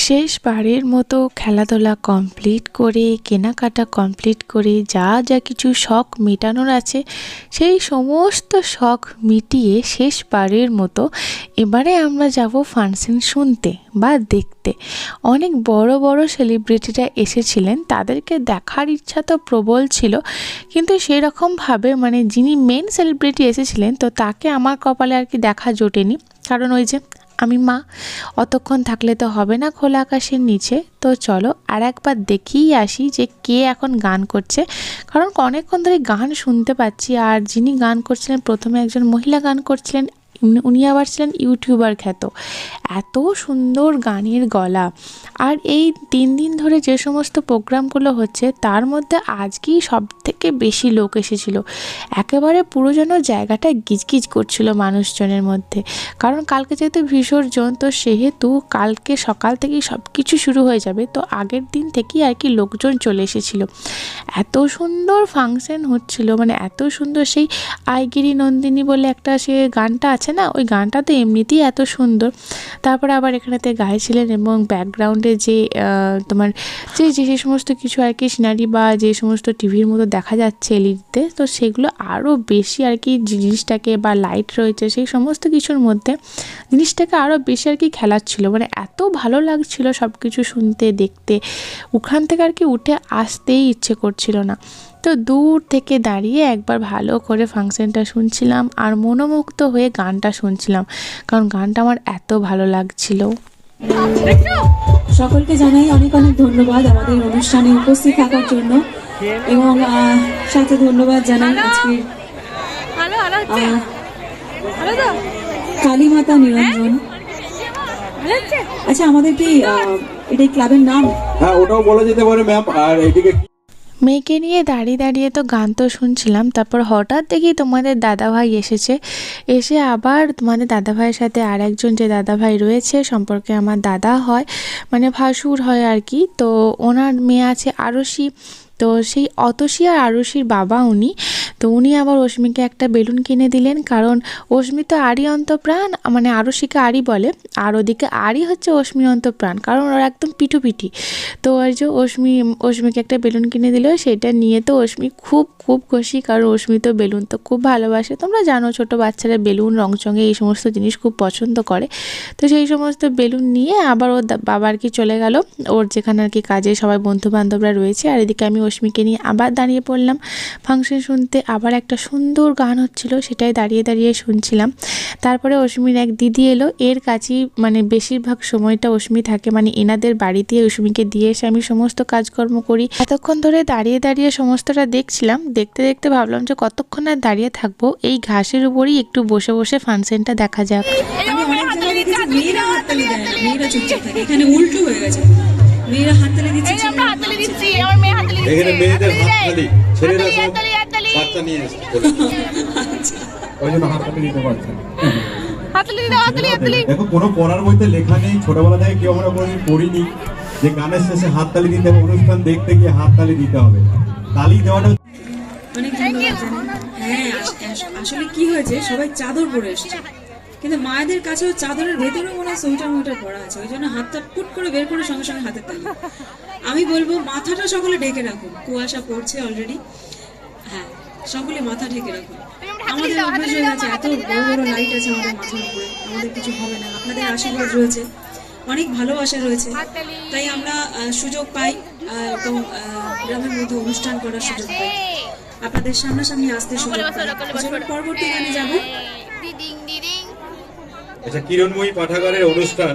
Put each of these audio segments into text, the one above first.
শেষবারের মতো খেলাধুলা কমপ্লিট করে কেনাকাটা কমপ্লিট করে যা যা কিছু শখ মেটানোর আছে সেই সমস্ত শখ মিটিয়ে শেষবারের মতো এবারে আমরা যাব ফাংশন শুনতে বা দেখতে। অনেক বড় বড় সেলিব্রিটিরা এসেছিলেন, তাদেরকে দেখার ইচ্ছা তো প্রবল ছিল, কিন্তু সেরকমভাবে মানে যিনি মেন সেলিব্রিটি এসেছিলেন তো তাকে আমার কপালে আর কি দেখা জোটেনি। কারণ ওই যে আমি মা, অতক্ষণ থাকলে তো হবে না খোলা আকাশের নিচে। তো চলো আর একবার দেখেই আসি যে কে এখন গান করছে, কারণ অনেকক্ষণ ধরে গান শুনতে পাচ্ছি। আর যিনি গান করছিলেন প্রথমে একজন মহিলা গান করছিলেন, উনি আবার ছিলেন ইউটিউবার খ্যাত। এত সুন্দর গানের গলা। আর এই 3 দিন ধরে যে সমস্ত প্রোগ্রামগুলো হচ্ছে তার মধ্যে আজকেই সব থেকে বেশি লোক এসেছিল। একেবারে পুরো যেন জায়গাটা গিজগিজ করছিল মানুষজনের মধ্যে। কারণ কালকে যেহেতু বিসর্জন, তো সেহেতু কালকে সকাল থেকেই সব কিছু শুরু হয়ে যাবে, তো আগের দিন থেকেই আর কি লোকজন চলে এসেছিল। এত সুন্দর ফাংশন হচ্ছিল, মানে এত সুন্দর। সেই আইগিরি নন্দিনী বলে একটা সে গানটা আছে না, ওই গানটা তো এমনিতেই এত সুন্দর। তারপরে আবার এখানেতে গাইছিলেন এবং ব্যাকগ্রাউন্ডে যে তোমার যে সমস্ত কিছু আর কি সিনারি বা যে সমস্ত টিভির মতো দেখা যাচ্ছে এলইডিতে, তো সেগুলো আরও বেশি আর কি জিনিসটাকে, বা লাইট রয়েছে সেই সমস্ত কিছুর মধ্যে জিনিসটাকে আরও বেশি আর কি খেলাচ্ছিল। মানে এত ভালো লাগছিল সব কিছু শুনতে দেখতে, ওখান থেকে আর কি উঠে আসতেই ইচ্ছে করছিল না। তো দূর থেকে দাঁড়িয়ে একবার ভালো করে ফাংশনটা শুনছিলাম আর মনোমুগ্ধ হয়ে গানটা শুনছিলাম, কারণ গানটা আমার এত ভালো লাগছিল। সকলকে জানাই অনেক অনেক ধন্যবাদ আমাদের অনুষ্ঠানে উপস্থিত থাকার জন্য, এবং সাথে ধন্যবাদ জানাই আজকের কালীমাতা নিরঞ্জন। আচ্ছা, আমাদের কি এটা ক্লাবের নাম? হ্যাঁ, ওটাও বলা যেতে পারে ম্যাম। আর এদিকে মেয়েকে নিয়ে দাঁড়িয়ে দাঁড়িয়ে তো গান তো শুনছিলাম, তারপর হঠাৎ দেখি তোমাদের দাদাভাই এসে আবার তোমাদের দাদাভাইয়ের সাথে আর একজন যে দাদাভাই রয়েছে, সম্পর্কে আমার দাদা হয়, মানে ভাসুর হয় আর কি। তো ওনার মেয়ে আছে আরশি, তো সেই অতসী আর আরশির বাবা উনি। তো উনি আবার অস্মিকে একটা বেলুন কিনে দিলেন, কারণ অস্মি তো আরই অন্তপ্রাণ, মানে আরশিকে আরই বলে, আর ওদিকে আরই হচ্ছে অস্মির অন্তপ্রাণ, কারণ ওরা একদম পিঠুপিঠি। তো ওই যে অস্মিকে একটা বেলুন কিনে দিল, সেটা নিয়ে তো অস্মি খুব খুব খুশি, কারণ অস্মি তো বেলুন তো খুব ভালোবাসে। তোমরা জানো ছোটো বাচ্চারা বেলুন রংচঙে এই সমস্ত জিনিস খুব পছন্দ করে। তো সেই সমস্ত বেলুন নিয়ে আবার ওর বাবা আর কি চলে গেল ওর যেখানে আর কি কাজে সবাই বন্ধু বান্ধবরা রয়েছে। আর এদিকে আমি অস্মিকে নিয়ে আবার দাঁড়িয়ে পড়লাম ফাংশন শুনতে। আবার একটা সুন্দর গান হচ্ছিল, সেটাই দাঁড়িয়ে দাঁড়িয়ে শুনছিলাম। তারপরে অস্মির এক দিদি এলো, এর কাছেই মানে বেশিরভাগ সময়টা অস্মি থাকে, মানে এনাদের বাড়িতে অস্মিকে দিয়ে এসে আমি সমস্ত কাজকর্ম করি। এতক্ষণ ধরে দাঁড়িয়ে দাঁড়িয়ে সমস্তটা দেখছিলাম, দেখতে দেখতে ভাবলাম যে কতক্ষণ আর দাঁড়িয়ে থাকবো, এই ঘাসের উপরই একটু বসে বসে ফাংশনটা দেখা যাক। আমি অনেক জায়গায় দেখেছি মেয়েরা হাততালি দেয় না, মেয়েরা চুপচাপ থাকে। এখানে উল্টো হয়ে গেছে, মেয়েরা হাততালি দিচ্ছে, আমরা হাততালি দিচ্ছি, আমার মেয়ে হাততালি দিচ্ছে। এখানে মেয়েদের হাততালি, ছেলেরা সব বাচ্চা নিয়ে এসেছে, ওই জন্য হাততালি দিতে পারছে না। হাততালি দাও, হাততালি। দেখো, কোনো পড়ার মধ্যে লেখা নেই, ছোটবেলা থেকে কেউ আমরা কোনোদিন পড়িনি যে গানের শেষে হাততালি দিতে হবে, অনুষ্ঠান দেখতে গিয়ে হাততালি দিতে হবে। তালি দেওয়াটা অনেক ধন্যবাদ জানাই। হ্যাঁ, আসলে কি হয়েছে, সবাই চাদর পরে এসছে, কিন্তু মায়েদের কাছেও চাদরের ভেতরেও মনে হয় সোয়েটার পরা আছে, ওই জন্য হাতটা পুট করে বের করে সঙ্গে সঙ্গে হাতের তালি। আমি বলবো মাথাটা সকলে ঢেকে রাখুন, কুয়াশা পড়ছে অলরেডি। হ্যাঁ, সকলে মাথা ঢেকে রাখুন। আমাদের অভ্যাস হয়ে গেছে, এত বড় বড় লাইট আছে আমাদের মাথার উপরে, আমাদের কিছু হবে না। আপনাদের আশীর্বাদ রয়েছে, অনেক ভালোবাসা রয়েছে, তাই আমরা সুযোগ পাই এবং গ্রামের মধ্যে অনুষ্ঠান করার সুযোগ পাই, আপনাদের সামনাসামনি আসতে সুযোগ পাই। পরবর্তী গানে যাবো। আচ্ছা, কিরণময়ী পাঠাগারের অনুষ্ঠান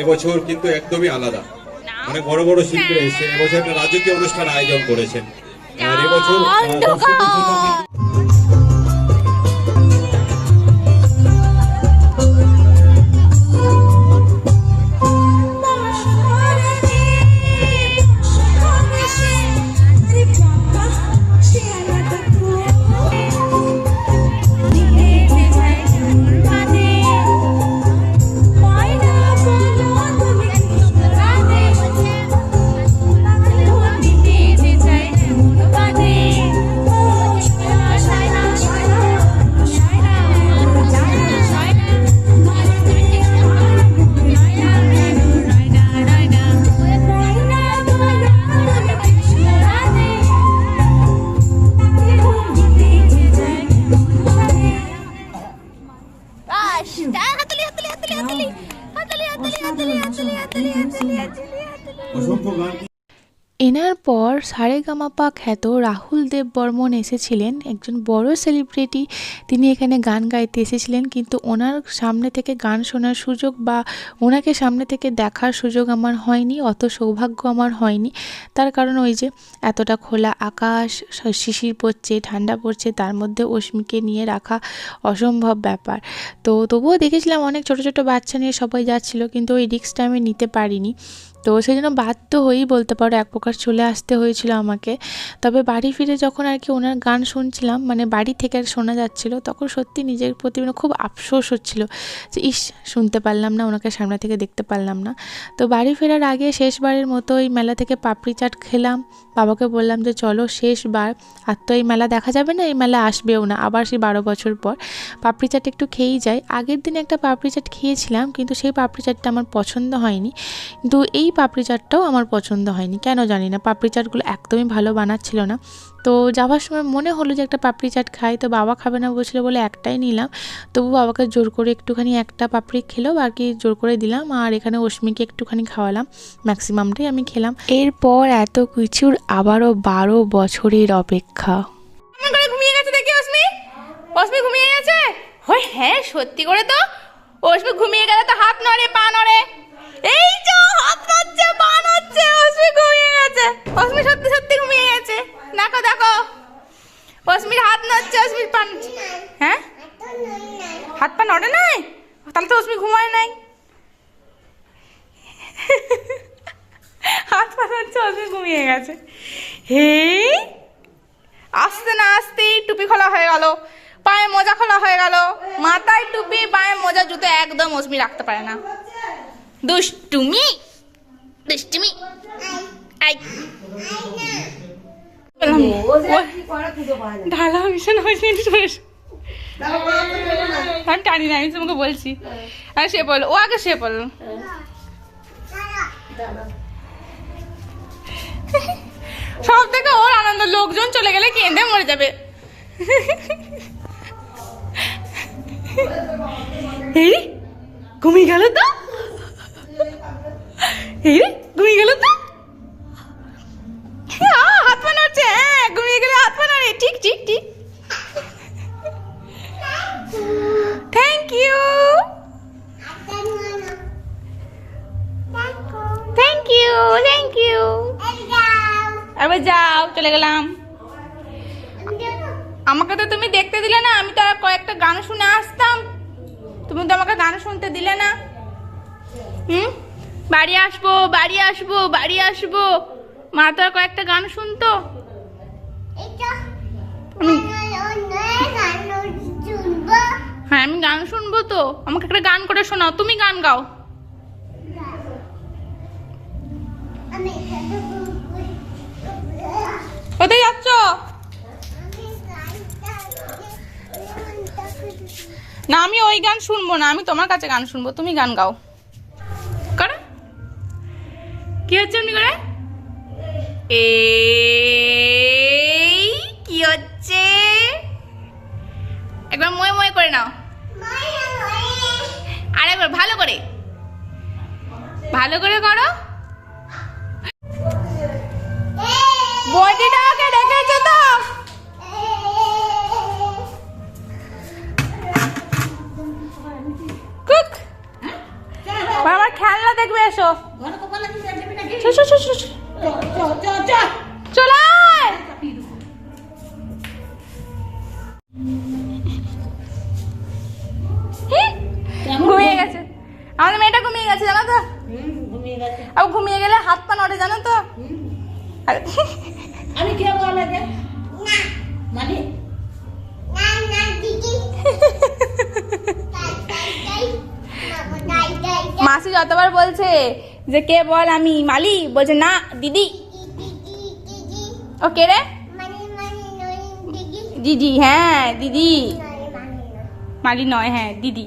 এবছর কিন্তু একদমই আলাদা। মানে বড় বড় শিল্পীরা এসে এবছর একটা রাজকীয় অনুষ্ঠান আয়োজন করেছেন। আর এবছর দর্শকদের জন্য অসংখ্য গান এনার পর সারেগামাপা খ্যাত রাহুল দেব বর্মন এসেছিলেন, একজন বড় সেলিব্রিটি। তিনি এখানে গান গাইতে এসেছিলেন, কিন্তু ওনার সামনে থেকে গান শোনার সুযোগ বা ওনাকে সামনে থেকে দেখার সুযোগ আমার হয়নি, অত সৌভাগ্য আমার হয়নি। তার কারণ ওই যে এতটা খোলা আকাশ, শিশির পড়ছে, ঠান্ডা পড়ছে, তার মধ্যে অস্মিকে নিয়ে রাখা অসম্ভব ব্যাপার। তো তবুও দেখেছিলাম অনেক ছোট ছোট বাচ্চা নিয়ে সবাই যাচ্ছিল, কিন্তু ওই রিস্কটা আমি নিতে পারিনি। তো সেই জন্য বাধ্য হয়েই বলতে পারো এক প্রকার চলে আসতে হয়েছিল আমাকে। তবে বাড়ি ফিরে যখন আর কি ওনার গান শুনছিলাম, মানে বাড়ি থেকে আর শোনা যাচ্ছিল, তখন সত্যি নিজের প্রতি মানে খুব আফসোস হচ্ছিল যে ইস, শুনতে পারলাম না, ওনাকে সামনে থেকে দেখতে পারলাম না। তো বাড়ি ফেরার আগে শেষবারের মতো এই মেলা থেকে পাপড়ি চাট খেলাম। বাবাকে বললাম যে চলো শেষবার, আর তো এই মেলা দেখা যাবে না, এই মেলা আসবেও না, আবার সেই 12 বছর পর পাপড়ি চাট একটু খেয়েই যাই। আগের দিন একটা পাপড়ি চাট খেয়েছিলাম, কিন্তু সেই পাপড়ি চাটটা আমার পছন্দ হয়নি, কিন্তু এই পাপড়ি চাটটাও আমার পছন্দ হয়নি, কেন জানি না। পাপড়ি চাটগুলো একদমই ভালো বানাচ্ছিল না। তো যাওয়ার সময় মনে হলো যে একটা পাপড়ি চাট খাই, তো বাবা খাবে না বলছিল বলে একটাই নিলাম। তবু বাবাকে জোর করে একটুখানি একটা পাপড়ি খেলো, আর কি জোর করে দিলাম। আর এখানে অস্মিকে একটুখানি খাওয়ালাম, ম্যাক্সিমামটাই আমি খেলাম। এরপর এত কিছুর আবারও 12 বছরের অপেক্ষা। কেমন করে ঘুমিয়ে গেছে দেখি অস্মি? অস্মি ঘুমিয়ে গেছে? ওই হ্যাঁ, সত্যি করে তো অস্মি ঘুমিয়ে গেলে তো হাত নড়ে, পা নড়ে। এই তো হাত নড়ছে, পা নড়ছে, অস্মি ঘুমিয়ে গেছে। অস্মি সত্যি সত্যি ঘুমিয়ে গেছে। দেখো দেখো, অস্মির হাত নড়ছে, অস্মির পা নড়ছে। হ্যাঁ, হাত পা নড়ে নাই? তাহলে তো অস্মি ঘুমায় নাই। হাত পা নড়ছে, অস্মি ঘুমিয়ে গেছে। হে, আসতে না আসতেই টুপি খোলা হয়ে গেল, পায়ে মোজা খোলা হয়ে গেল। মাথায় টুপি, পায়ে মোজা, জুতো একদম অস্মি রাখতে পারে না। দুষ্টুমি দুষ্টুমি। আই ঢালা ভীষণ হয়েছে। আমি টানি না, আমি তোমাকে বলছি। আর সে বললো, ও আগে সে বললো। সব থেকে ওর আনন্দ, লোকজন চলে গেলে কেঁদে মরে যাবে। এই ঘুমিয়ে গেল তো, এই ঘুমিয়ে গেল তো। হাত পা নড়ছে, হ্যাঁ ঘুমিয়ে গেলে হাত পা নড়ে। ঠিক ঠিক ঠিক। Thank you, thank you, thank you. এবার যাও, চলে গেলাম। আমাকে তো তুমি দেখতে দিলে না, আমি তো আর কয়েকটা গান শুনে আসতাম, তুমি তো আমাকে গান শুনতে দিলে না। বাড়ি আসবো, বাড়ি আসবো, বাড়ি আসবো, মা তো আর কয়েকটা গান শুনতো। হ্যাঁ আমি গান শুনবো তো, আমাকে একটা গান করে শোনাও, তুমি গান গাও। কোথায় যাচ্ছ? না আমি ওই গান শুনবো না, আমি তোমার কাছে গান শুনবো, তুমি গান গাও। করো, কি হচ্ছে এমনি করে? এই কি হচ্ছে? একবার ময় ময় করে নাও, আর একবার ভালো করে, ভালো করে করো। বডিটাকে রেখেছো তো? কুক, আমার খেলনা দেখবে, এসো। চলো, ঘুমিয়ে গেছে আমাদের মেয়েটা, ঘুমিয়ে গেছে জানো তো। আর ঘুমিয়ে গেলে হাত পা নড়ে জানো তো। আমি কে বলে যে না মানে না না দিদি মাসি যতবার বলছে যে কে বল, আমি মালি, বলছে না দিদি। ও কে রে? দিদি, হ্যাঁ দিদি। মালি নয়, হ্যাঁ দিদি।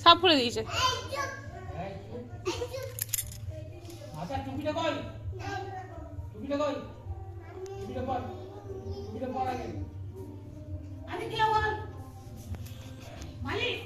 সব খুলে দিয়েছে। আমি কি বল মালিক